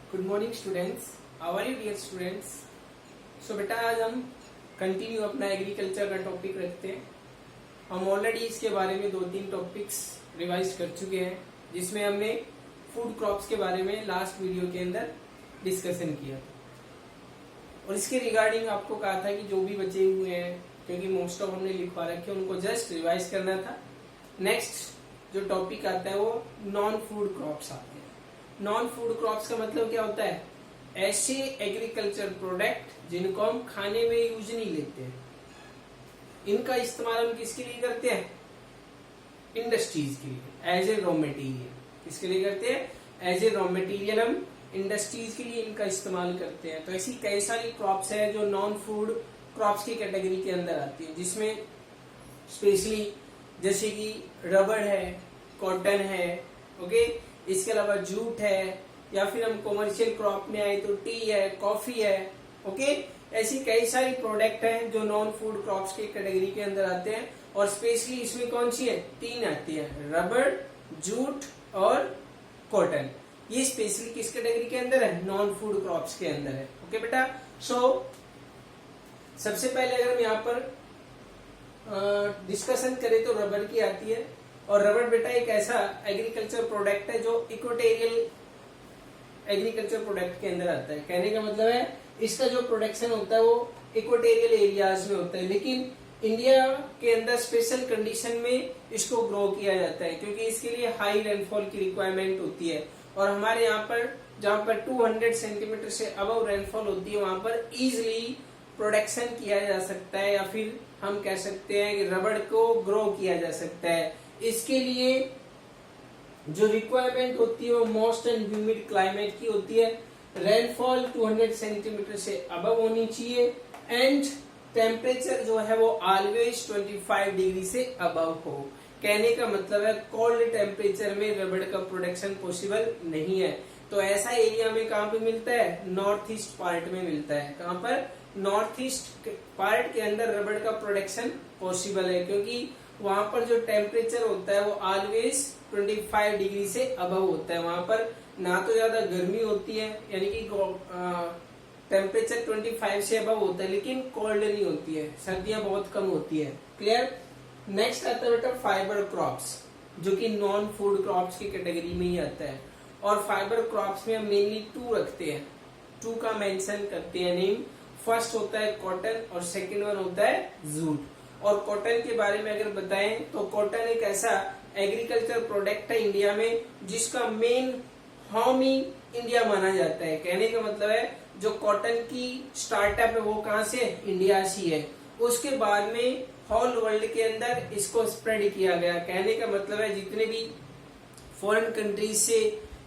Good morning students, how are you dear students. So बेटा आज हम कंटिन्यू अपना एग्रीकल्चर का टॉपिक रखते हैं। हम ऑलरेडी इसके बारे में 2-3 टॉपिक्स रिवाइज कर चुके हैं, जिसमें हमने फूड क्रॉप्स के बारे में लास्ट वीडियो के अंदर डिस्कशन किया और इसके रिगार्डिंग आपको कहा था कि जो भी बचे हुए हैं, क्योंकि मोस्ट ऑफ हमने लिखवा रखे, उनको जस्ट रिवाइज करना था। नेक्स्ट जो टॉपिक आता है वो नॉन फूड क्रॉप्स आते हैं। नॉन फूड क्रॉप्स का मतलब क्या होता है? ऐसे एग्रीकल्चर प्रोडक्ट जिनको हम खाने में यूज नहीं लेते हैं, इनका इस्तेमाल हम किसके लिए करते हैं? इंडस्ट्रीज के लिए, एज ए रॉ मटेरियल। किसके लिए करते हैं? एज ए रॉ मटेरियल हम इंडस्ट्रीज के लिए इनका इस्तेमाल करते हैं। तो ऐसी कई सारी क्रॉप्स है जो नॉन फूड क्रॉप्स की कैटेगरी के अंदर आती है, जिसमें स्पेशली जैसे कि रबड़ है, कॉटन है, ओके, इसके अलावा जूट है, या फिर हम कॉमर्शियल क्रॉप में आए तो टी है, कॉफी है, ओके। ऐसी कई सारी प्रोडक्ट हैं जो नॉन फूड क्रॉप्स की कैटेगरी के अंदर आते हैं, और स्पेशली इसमें कौन सी है? 3 आती है, रबड़, जूट और कॉटन। ये स्पेशली किस कैटेगरी के अंदर है? नॉन फूड क्रॉप्स के अंदर है, ओके बेटा। सो सबसे पहले अगर हम यहाँ पर डिस्कशन करें तो रबड़ की आती है, और रबड़ बेटा एक ऐसा एग्रीकल्चर प्रोडक्ट है जो इक्वेटोरियल एग्रीकल्चर प्रोडक्ट के अंदर आता है। कहने का मतलब है इसका जो प्रोडक्शन होता है वो इक्वेटोरियल एरियाज में होता है, लेकिन इंडिया के अंदर स्पेशल कंडीशन में इसको ग्रो किया जाता है, क्योंकि इसके लिए हाई रेनफॉल की रिक्वायरमेंट होती है। और हमारे यहाँ पर जहाँ पर 200 सेंटीमीटर से अबव रेनफॉल होती है, वहां पर इजिली प्रोडक्शन किया जा सकता है, या फिर हम कह सकते हैं कि रबड़ को ग्रो किया जा सकता है। इसके लिए जो रिक्वायरमेंट होती है वो मॉइस्ट एंड ह्यूमिड क्लाइमेट की होती है। रेनफॉल 200 सेंटीमीटर से अबव होनी चाहिए, एंड टेम्परेचर जो है वो ऑलवेज 25 डिग्री से अबव हो। कहने का मतलब है कोल्ड टेम्परेचर में रबड़ का प्रोडक्शन पॉसिबल नहीं है। तो ऐसा एरिया में कहाँ पे मिलता है? नॉर्थ ईस्ट पार्ट में मिलता है। कहाँ पर? नॉर्थ ईस्ट पार्ट के अंदर रबड़ का प्रोडक्शन पॉसिबल है, क्योंकि वहां पर जो टेम्परेचर होता है वो ऑलवेज 25 डिग्री से अबव होता है। वहां पर ना तो ज्यादा गर्मी होती है, यानी कि टेम्परेचर 25 से अबव होता है, लेकिन कोल्ड नहीं होती है, सर्दियां बहुत कम होती है। क्लियर? नेक्स्ट आता है बेटा फाइबर क्रॉप्स, जो कि नॉन फूड क्रॉप्स की कैटेगरी में ही आता है। और फाइबर क्रॉप्स में हम मेनली 2 रखते हैं, 2 का मेंशन करते हैं नेम। फर्स्ट होता है कॉटन और सेकंड वन होता है जूट। और कॉटन के बारे में अगर बताएं तो कॉटन एक ऐसा एग्रीकल्चर प्रोडक्ट है इंडिया में जिसका मेन होम ही इंडिया माना जाता है। कहने का मतलब है जो कॉटन की स्टार्टअप है वो कहाँ से? इंडिया से है। उसके बाद में होल वर्ल्ड के अंदर इसको स्प्रेड किया गया। कहने का मतलब है जितने भी फॉरेन कंट्रीज से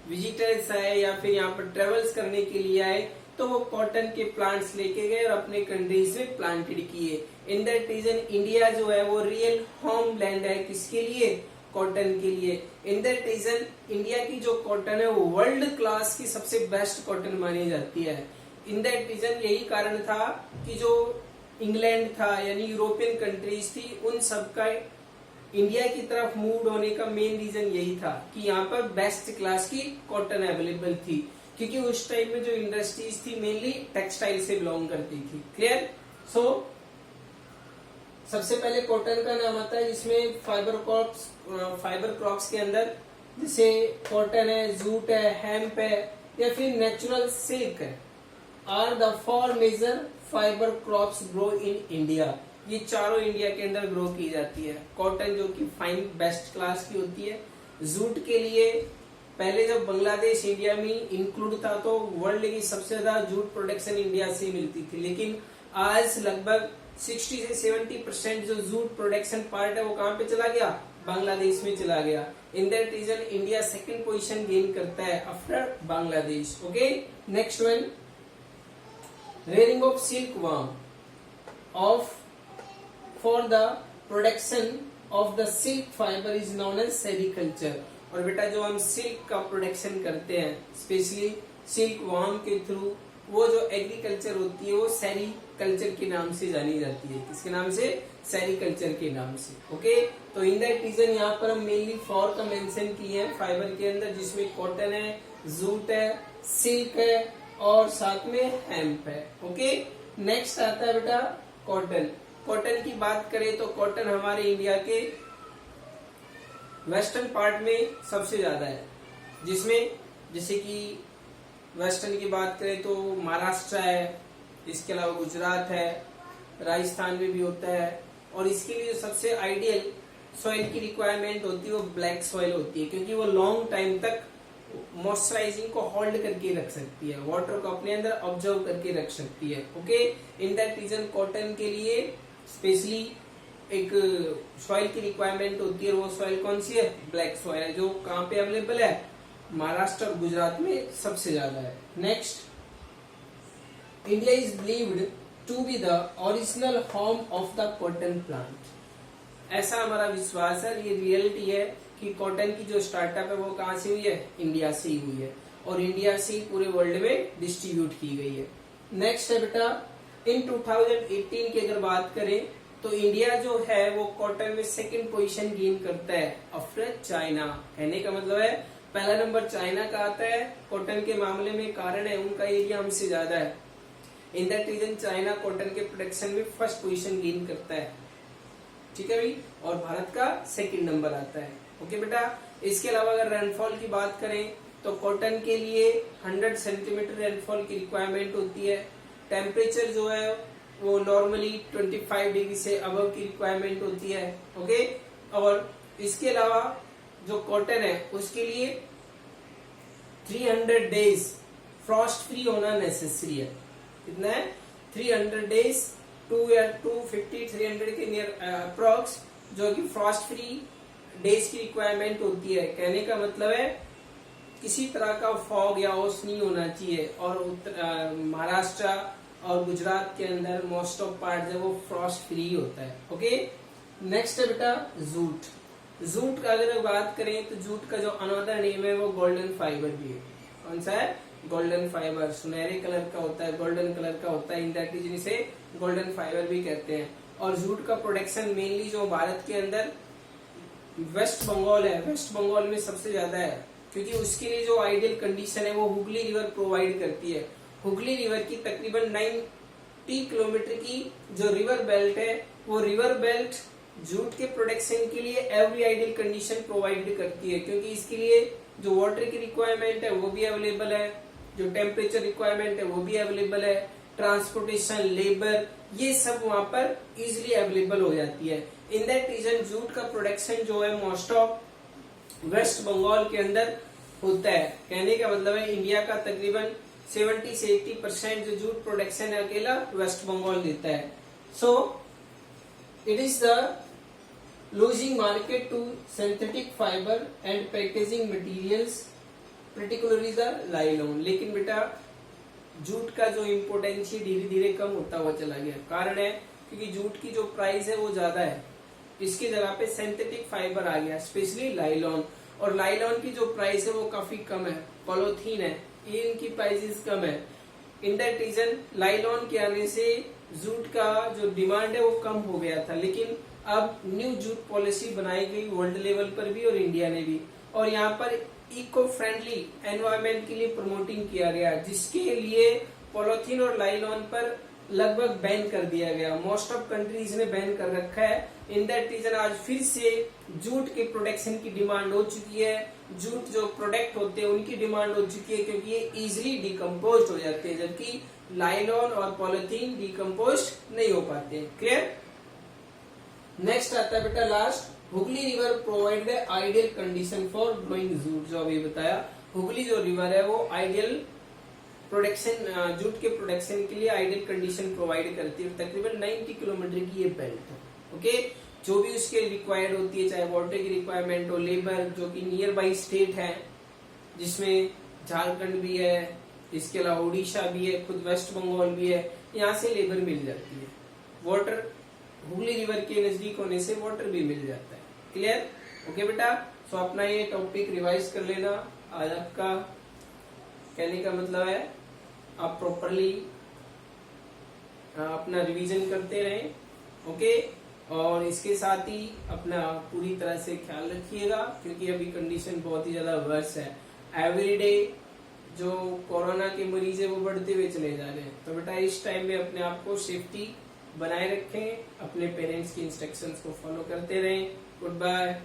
विजिटर्स आए या फिर यहाँ पर ट्रेवल्स करने के लिए आए, तो वो कॉटन के प्लांट्स लेके गए और अपने कंट्रीज में प्लांटेड किए। इन दैट रीजन इंडिया जो है वो रियल होम लैंड है किसके लिए? कॉटन के लिए। इन दैट रीजन इंडिया की जो कॉटन है वो वर्ल्ड क्लास की सबसे बेस्ट कॉटन मानी जाती है। इन दैट रीजन यही कारण था कि जो इंग्लैंड था यानी यूरोपियन कंट्रीज थी, उन सबका इंडिया की तरफ मूव होने का मेन रीजन यही था कि यहाँ पर बेस्ट क्लास की कॉटन अवेलेबल थी, क्योंकि उस टाइम में जो इंडस्ट्रीज थी मेनली टेक्सटाइल से बिलोंग करती थी। क्लियर? सो सबसे पहले कॉटन का नाम आता है, जिसमें फाइबर क्रॉप्स के अंदर जैसे कॉटन है, जूट है, हेम्प है, या फिर नेचुरल सिल्क है, are the 4 major fibre crops grow in India. ये चारों इंडिया के अंदर ग्रो की जाती है। कॉटन जो कि फाइन बेस्ट क्लास की होती है। जूट के लिए पहले जब बांग्लादेश इंडिया में इंक्लूड था तो वर्ल्ड की सबसे ज्यादा जूट प्रोडक्शन इंडिया से मिलती थी, लेकिन आज लगभग 60 से 70% जो जूट प्रोडक्शन पार्ट है वो कहाँ पे चला गया? बांग्लादेश में चला गया। In that region India second position gain करता है after Bangladesh. Okay, next one, rearing of silk worm of for the production of the silk fibre is known as sericulture. और बेटा जो हम सिल्क का प्रोडक्शन करते हैं स्पेशली सिल्क वर्म के थ्रू, वो जो एग्रीकल्चर होती है वो सेरीकल्चर के नाम से जानी जाती है। किसके नाम से? सेरीकल्चर के नाम से। ओके, तो इन दैट रीजन यहाँ पर हम मेनली 4 का मेंशन किए हैं फाइबर के अंदर, जिसमें कॉटन है, जूट है, सिल्क है और साथ में हेम्प है। ओके, नेक्स्ट आता है बेटा कॉटन। कॉटन की बात करें तो कॉटन हमारे इंडिया के वेस्टर्न पार्ट में सबसे ज्यादा है, जिसमें जैसे कि वेस्टर्न की बात करें तो महाराष्ट्र है, इसके अलावा गुजरात है, राजस्थान में भी होता है। और इसके लिए सबसे आइडियल सॉइल की रिक्वायरमेंट होती है वो ब्लैक सॉइल होती है, क्योंकि वो लॉन्ग टाइम तक मॉइस्चराइजिंग को होल्ड करके रख सकती है, वाटर को अपने अंदर ऑब्जर्व करके रख सकती है। Okay, in that region cotton के लिए स्पेशली एक सॉइल की रिक्वायरमेंट होती है, वो सॉइल कौन सी है? ब्लैक सॉइल है, जो कहाँ पे अवेलेबल है? महाराष्ट्र और गुजरात में सबसे ज्यादा है। Next, India is believed to be the original home of the cotton plant. ऐसा हमारा विश्वास है, ये रियलिटी है कि कॉटन की जो स्टार्टअप है वो कहाँ से हुई है? इंडिया से ही हुई है, और इंडिया से ही पूरे वर्ल्ड में डिस्ट्रीब्यूट की गई है। नेक्स्ट है बेटा, इन 2018 की अगर बात करें तो इंडिया जो है वो कॉटन में सेकंड पोजीशन गेन करता है आफ्टर चाइना। कहने का मतलब है पहला नंबर चाइना का आता है कॉटन के मामले में, कारण है उनका एरिया हमसे ज्यादा है। In that region China cotton के प्रोडक्शन में फर्स्ट पोजीशन गेन करता है, ठीक है भाई, और भारत का सेकंड नंबर आता है। ओके बेटा, इसके अलावा अगर रेनफॉल की बात करें तो कॉटन के लिए 100 सेंटीमीटर रेनफॉल की रिक्वायरमेंट होती है। टेम्परेचर जो है वो नॉर्मली 25 डिग्री से अबव की रिक्वायरमेंट होती है। ओके, और इसके अलावा जो कॉटन है उसके लिए 300 डेज फ्रॉस्ट फ्री होना नेसेसरी है। कितना है? 300 डेज, 250-300 के नियर अप्रोक्स जो कि फ्रॉस्ट फ्री डेज की रिक्वायरमेंट होती है। कहने का मतलब है किसी तरह का फॉग या ओस नहीं होना चाहिए, और महाराष्ट्र और गुजरात के अंदर मोस्ट ऑफ पार्ट है वो फ्रॉस्ट फ्री होता है। ओके, नेक्स्ट है बेटा जूट। जूट का अगर बात करें तो जूट का जो अनदर नेम है वो गोल्डन फाइबर भी है। कौन सा है? Golden fibre. सुनहरे कलर का होता है, गोल्डन कलर का होता है, इन दैट रीजन इसे गोल्डन फाइबर भी कहते हैं। और जूट का प्रोडक्शन मेनली जो भारत के अंदर वेस्ट बंगाल है, वेस्ट बंगाल में सबसे ज्यादा है, क्योंकि उसके लिए जो आइडियल कंडीशन है वो हुगली रिवर प्रोवाइड करती है। हुगली रिवर की तकरीबन 90 किलोमीटर की जो रिवर बेल्ट है, वो रिवर बेल्ट जूट के प्रोडक्शन के लिए एवरी आइडियल कंडीशन प्रोवाइड करती है, क्योंकि इसके लिए जो वाटर की रिक्वायरमेंट है वो भी अवेलेबल है, जो टेम्परेचर रिक्वायरमेंट है वो भी अवेलेबल है, ट्रांसपोर्टेशन, लेबर, ये सब वहां पर इजिली अवेलेबल हो जाती है। इन दैट रीजन जूट का प्रोडक्शन जो है मोस्ट ऑफ वेस्ट बंगाल के अंदर होता है। कहने का मतलब है इंडिया का तकरीबन 70 से 80% जो जूट प्रोडक्शन है अकेला वेस्ट बंगाल देता है। So it is the losing market to synthetic fiber and packaging materials, particularly the nylon। लेकिन बेटा जूट का जो इम्पोर्टेंस धीरे धीरे कम होता हुआ चला गया। कारण है क्योंकि जूट की जो प्राइस है वो ज्यादा है, इसकी जगह पे सिंथेटिक फाइबर आ गया, स्पेशली लाइलॉन। और लाइलॉन की जो प्राइस है वो काफी कम है, पॉलीथीन है, ये इनकी प्राइसेस कम है। इन दैट रीजन लाइलॉन के आने से जूट का जो डिमांड है वो कम हो गया था। लेकिन अब न्यू जूट पॉलिसी बनाई गई वर्ल्ड लेवल पर भी और इंडिया ने भी, और यहाँ पर इको फ्रेंडली एनवायरमेंट के लिए प्रमोटिंग किया गया, जिसके लिए पॉलीथीन और लाइलॉन पर लगभग बैन कर दिया गया। मोस्ट ऑफ कंट्रीज ने बैन कर रखा है। इन दैट रीजन आज फिर से जूट के प्रोडक्शन की डिमांड हो चुकी है, जूट जो प्रोडक्ट होते हैं उनकी डिमांड हो चुकी है, क्योंकि ये इजिली डिकम्पोज हो जाते हैं, जबकि लाइलॉन और पॉलीथीन डिकम्पोज नहीं हो पाते। क्लियर? नेक्स्ट आता है बेटा last, Hooghly river provide ideal condition for growing jute. जो अभी बताया, हुगली जो रिवर है वो आइडियल प्रोडक्शन, जूट के प्रोडक्शन के लिए आइडियल कंडीशन प्रोवाइड करती है। तकरीबन 90 किलोमीटर की ये बेल्ट है। ओके, जो भी उसके रिक्वायर्ड होती है, चाहे वाटर की रिक्वायरमेंट हो, लेबर जो कि नियर बाई स्टेट है, जिसमें झारखंड भी है, इसके अलावा उड़ीसा भी है, खुद वेस्ट बंगाल भी है, यहाँ से लेबर मिल जाती है। वाटर हुगली रिवर के नजदीक होने से वाटर भी मिल जाता है। क्लियर? ओके बेटा, सो अपना ये टॉपिक रिवाइज कर लेना। आज आपका कहने का मतलब है आप प्रॉपरली अपना रिवीजन करते रहें, ओके। और इसके साथ ही अपना पूरी तरह से ख्याल रखिएगा, क्योंकि अभी कंडीशन बहुत ही ज्यादा वर्स है। एवरीडे जो कोरोना के मरीज है वो बढ़ते हुए चले जा रहे हैं। तो बेटा इस टाइम में अपने आप को सेफ्टी बनाए रखें, अपने पेरेंट्स की इंस्ट्रक्शंस को फॉलो करते रहें। Good bye.